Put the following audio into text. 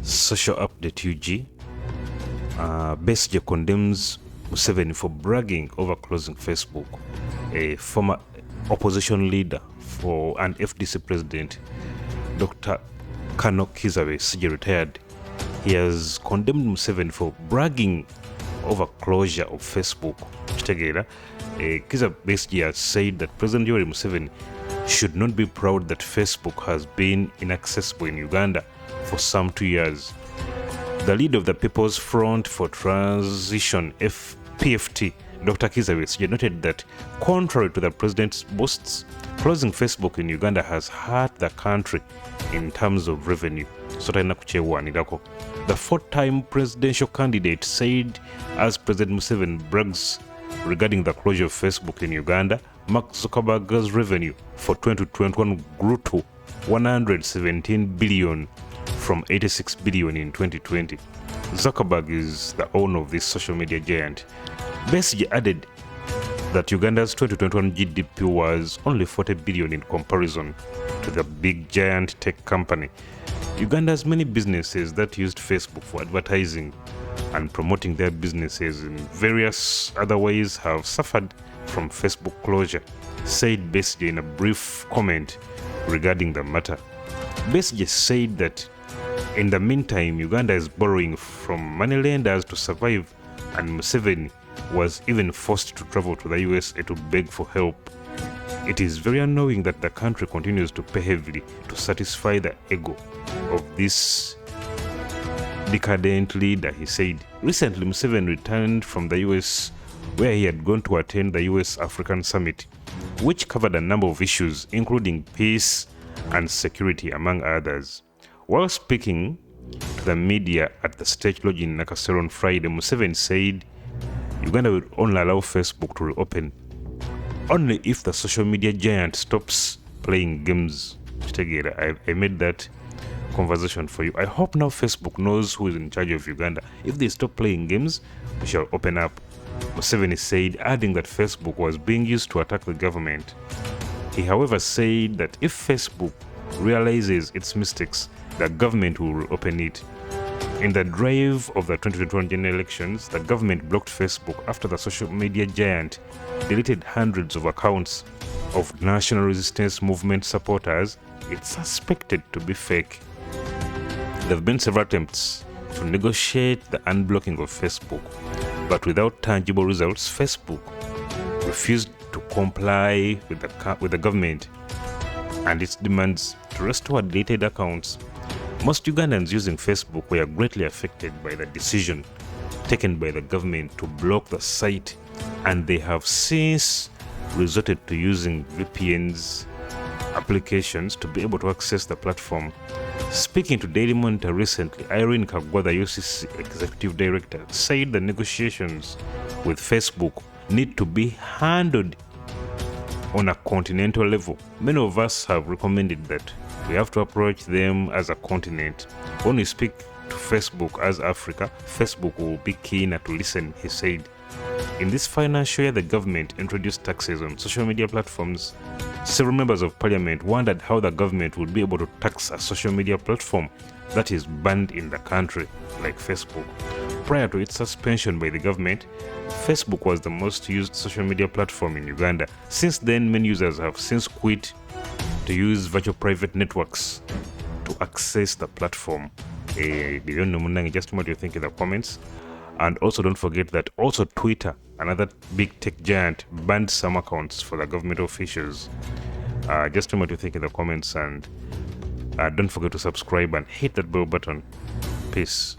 Social update UG. Besigye condemns Museveni for bragging over closing Facebook. A former opposition leader for an FDC president, Dr. Kano Kiza Besigye, retired. He has condemned Museveni for bragging over closure of Facebook. Kiza Besigye has said that President Yoweri Museveni should not be proud that Facebook has been inaccessible in Uganda for some 2 years. The leader of the People's Front for Transition, PFT, Dr. Kiza Besigye, noted that contrary to the president's boasts, closing Facebook in Uganda has hurt the country in terms of revenue. The four-time presidential candidate said as President Museveni brags regarding the closure of Facebook in Uganda, Mark Zuckerberg's revenue for 2021 grew to 117 billion from 86 billion in 2020. Zuckerberg is the owner of this social media giant. Besigye added that Uganda's 2021 GDP was only 40 billion in comparison to the big giant tech company. Uganda's many businesses that used Facebook for advertising and promoting their businesses in various other ways have suffered from Facebook closure, said Besigye in a brief comment regarding the matter. Besigye said that in the meantime, Uganda is borrowing from moneylenders to survive, and Museveni was even forced to travel to the USA to beg for help. It is very annoying that the country continues to pay heavily to satisfy the ego of this decadent leader, he said. Recently, Museveni returned from the US, where he had gone to attend the US African Summit, which covered a number of issues, including peace and security, among others. While speaking to the media at the State Lodge in Nakasero on Friday, Museveni said Uganda will only allow Facebook to reopen only if the social media giant stops playing games. I made that conversation for you. I hope now Facebook knows who is in charge of Uganda. If they stop playing games, we shall open up, Museveni said, adding that Facebook was being used to attack the government. He, however, said that if Facebook realizes its mistakes, the government will reopen it. In the drive of the 2021 general elections, the government blocked Facebook after the social media giant deleted hundreds of accounts of National Resistance Movement supporters it suspected to be fake. There have been several attempts to negotiate the unblocking of Facebook, but without tangible results. Facebook refused to comply with the government and its demands to restore deleted accounts. Most Ugandans using Facebook were greatly affected by the decision taken by the government to block the site, and they have since resorted to using VPNs applications to be able to access the platform. Speaking to Daily Monitor recently, Irene Kagwa, the UCC executive director, said the negotiations with Facebook need to be handled on a continental level. Many of us have recommended that we have to approach them as a continent. When we speak to Facebook as Africa, Facebook will be keener to listen, he said. In this financial year, the government introduced taxes on social media platforms. Several members of parliament wondered how the government would be able to tax a social media platform that is banned in the country, like Facebook. Prior to its suspension by the government, Facebook was the most used social media platform in Uganda. Since then, many users have since quit to use virtual private networks to access the platform. Just what you think in the comments. And also don't forget that also Twitter, another big tech giant, banned some accounts for the government officials. Just tell me what you think in the comments, and don't forget to subscribe and hit that bell button. Peace.